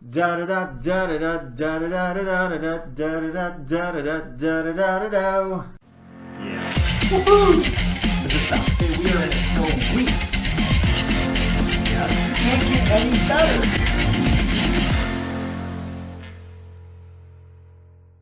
Da da da da da da da da da da da da da da da da da da da. Yeah. Woohoo! We are in so weak. Yeah. Can't get any better.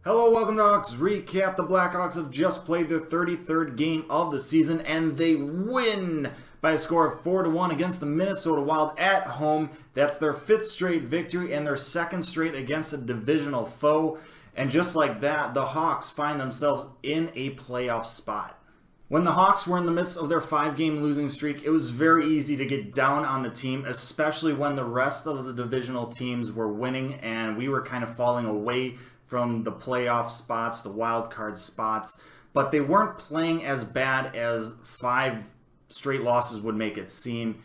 Hello, welcome to Hawks Recap. The Blackhawks have just played their 33rd game of the season, and they win by a score of 4-1 against the Minnesota Wild at home. That's their 5th straight victory and their 2nd straight against a divisional foe. And just like that, the Hawks find themselves in a playoff spot. When the Hawks were in the midst of their 5-game losing streak, it was very easy to get down on the team, especially when the rest of the divisional teams were winning and we were kind of falling away from the playoff spots, the wild card spots. But they weren't playing as bad as 5 straight losses would make it seem.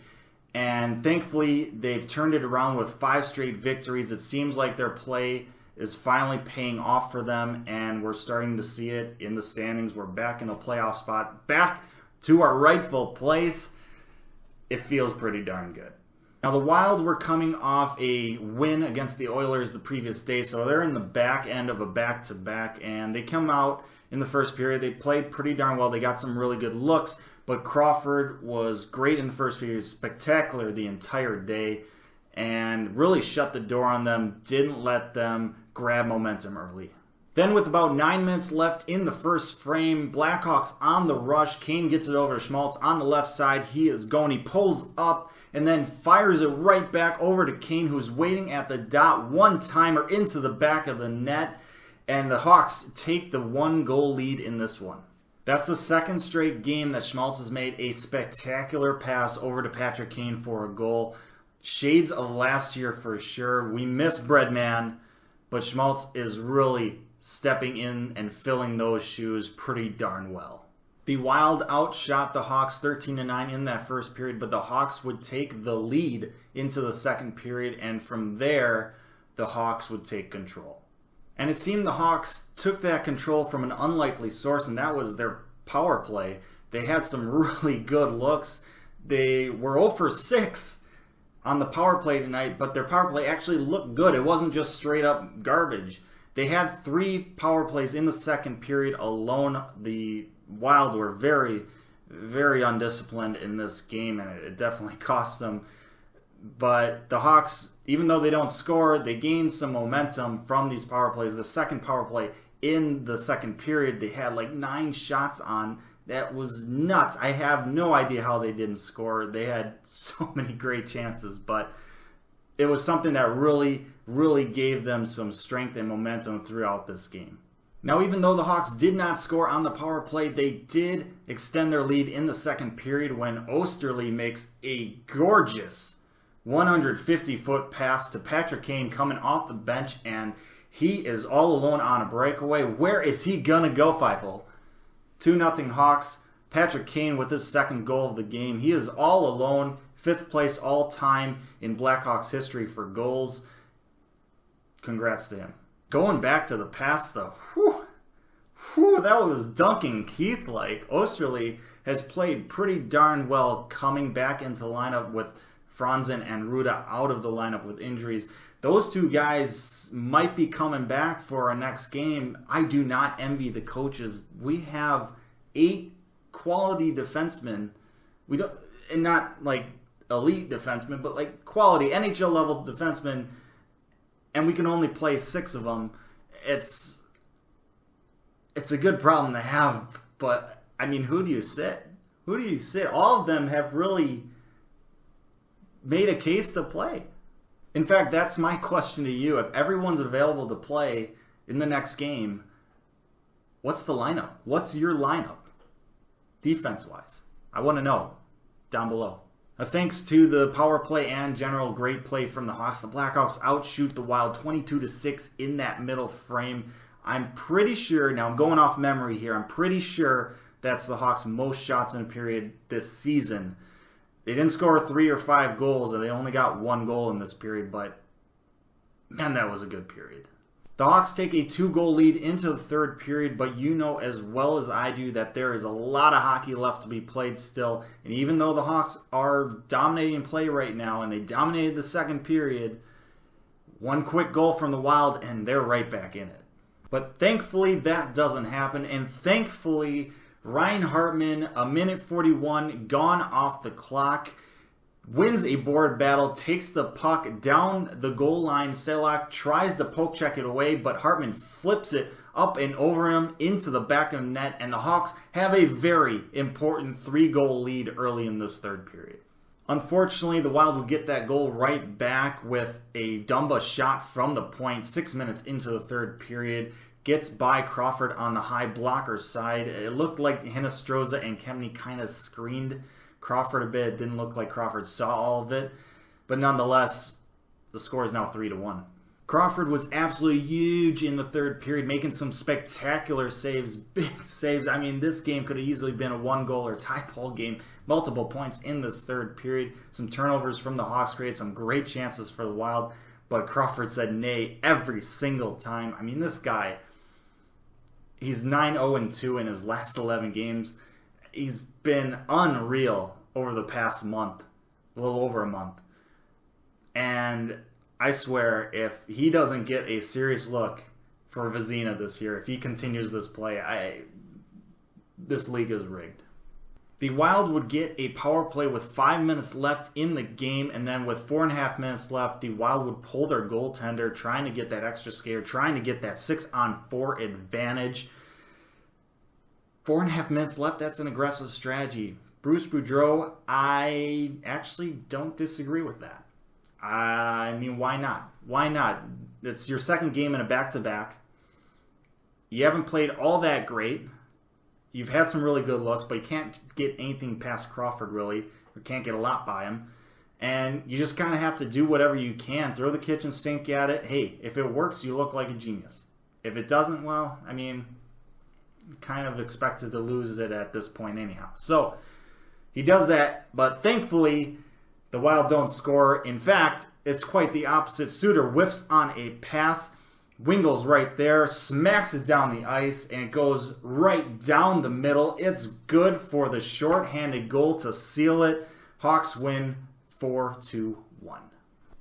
And thankfully, they've turned it around with 5 straight victories. It seems like their play is finally paying off for them, and we're starting to see it in the standings. We're back in a playoff spot, back to our rightful place. It feels pretty darn good. Now, the Wild were coming off a win against the Oilers the previous day, so they're in the back end of a back-to-back, and they come out in the first period. They played pretty darn well. They got some really good looks, but Crawford was great in the first period, spectacular the entire day, and really shut the door on them, didn't let them grab momentum early. Then with about 9 minutes left in the first frame, Blackhawks on the rush. Kane gets it over to Schmaltz on the left side. He is going. He pulls up and then fires it right back over to Kane, who's waiting at the dot. One-timer into the back of the net. And the Hawks take the 1-goal lead in this one. That's the 2nd straight game that Schmaltz has made a spectacular pass over to Patrick Kane for a goal. Shades of last year for sure. We miss Breadman, but Schmaltz is really stepping in and filling those shoes pretty darn well. The Wild outshot the Hawks 13-9 in that first period, but the Hawks would take the lead into the second period, and from there, the Hawks would take control. And it seemed the Hawks took that control from an unlikely source, and that was their power play. They had some really good looks. They were 0 for 6 on the power play tonight, but their power play actually looked good. It wasn't just straight up garbage. They had 3 power plays in the second period alone. The Wild were very, very undisciplined in this game, and it definitely cost them. But the Hawks, even though they don't score, they gain some momentum from these power plays. The second power play in the second period, they had like 9 shots on. That was nuts. I have no idea how they didn't score. They had so many great chances, but it was something that really gave them some strength and momentum throughout this game. Now, even though the Hawks did not score on the power play, they did extend their lead in the second period when Osterley makes a gorgeous 150-foot pass to Patrick Kane coming off the bench, and he is all alone on a breakaway. Where is he going to go, Feifel? 2-0 Hawks. Patrick Kane with his 2nd goal of the game. He is all alone, 5th place all time in Blackhawks history for goals. Congrats to him. Going back to the pass though, that was dunking Keith-like. Osterley has played pretty darn well coming back into lineup with Franzen and Ruda out of the lineup with injuries. Those 2 guys might be coming back for our next game. I do not envy the coaches. We have 8 quality defensemen. We don't, and not like elite defensemen, but like quality NHL level defensemen, and we can only play 6 of them. It's a good problem to have, but I mean, who do you sit? Who do you sit? All of them have really made a case to play. In fact, that's my question to you. If everyone's available to play in the next game, what's the lineup? What's your lineup? Defense-wise. I want to know down below. Thanks to the power play and general great play from the Hawks, the Blackhawks outshoot the Wild 22-6 in that middle frame. I'm pretty sure, now I'm going off memory here, I'm pretty sure that's the Hawks' most shots in a period this season. They didn't score 3 or 5 goals, and they only got 1 goal in this period, but man, that was a good period. The Hawks take a 2-goal lead into the third period, but you know as well as I do that there is a lot of hockey left to be played still. And even though the Hawks are dominating play right now, and they dominated the second period, One quick goal from the Wild, and they're right back in it. But thankfully, that doesn't happen. And thankfully, Ryan Hartman, a minute 41, gone off the clock, wins a board battle, takes the puck down the goal line. Selak tries to poke check it away, but Hartman flips it up and over him into the back of the net. And the Hawks have a very important 3-goal lead early in this third period. Unfortunately, the Wild would get that goal right back with a Dumba shot from the point 6 minutes into the third period. Gets by Crawford on the high blocker side. It looked like Hinostroza and Kemeny kind of screened Crawford a bit. It didn't look like Crawford saw all of it. But nonetheless, the score is now 3-1. Crawford was absolutely huge in the third period, making some spectacular saves, big saves. I mean, this game could have easily been a 1-goal or tie-ball game. Multiple points in this third period. Some turnovers from the Hawks created some great chances for the Wild, but Crawford said nay every single time. I mean, this guy, he's 9-0-2 in his last 11 games. He's been unreal over the past month, a little over a month. And I swear, if he doesn't get a serious look for Vezina this year, if he continues this play, this league is rigged. The Wild would get a power play with 5 minutes left in the game, and then with 4.5 minutes left, the Wild would pull their goaltender, trying to get that extra scare, trying to get that 6-on-4 advantage. 4.5 minutes left, that's an aggressive strategy. Bruce Boudreau, I actually don't disagree with that. I mean, why not? Why not? It's your second game in a back-to-back. You haven't played all that great. You've had some really good looks, but you can't get anything past Crawford, really. You can't get a lot by him. And you just kind of have to do whatever you can. Throw the kitchen sink at it. Hey, if it works, you look like a genius. If it doesn't, well, I mean, kind of expected to lose it at this point anyhow. So, he does that, but thankfully, the Wild don't score. In fact, it's quite the opposite. Suter whiffs on a pass. Wingle's right there, smacks it down the ice, and it goes right down the middle. It's good for the shorthanded goal to seal it. Hawks win 4-1.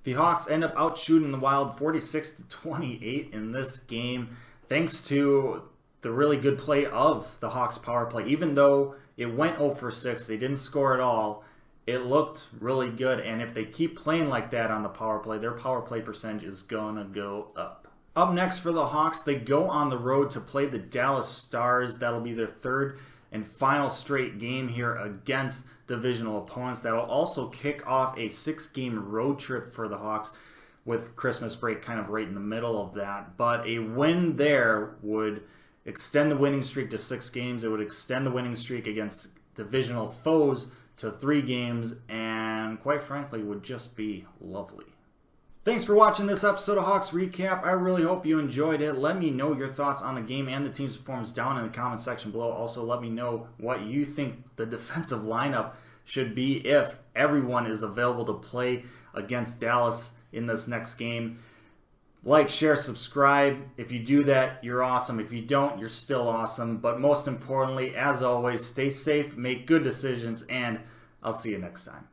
The Hawks end up outshooting the Wild 46-28 in this game, thanks to the really good play of the Hawks power play. Even though it went 0-for-6, they didn't score at all. It looked really good, and if they keep playing like that on the power play, their power play percentage is going to go up. Up next for the Hawks, they go on the road to play the Dallas Stars. That'll be their third and final straight game here against divisional opponents. That'll also kick off a 6-game road trip for the Hawks, with Christmas break kind of right in the middle of that. But a win there would extend the winning streak to 6 games. It would extend the winning streak against divisional foes to 3 games, and quite frankly would just be lovely. Thanks for watching this episode of Hawks Recap. I really hope you enjoyed it. Let me know your thoughts on the game and the team's performance down in the comment section below. Also, let me know what you think the defensive lineup should be if everyone is available to play against Dallas in this next game. Like, share, subscribe. If you do that, you're awesome. If you don't, you're still awesome. But most importantly, as always, stay safe, make good decisions, and I'll see you next time.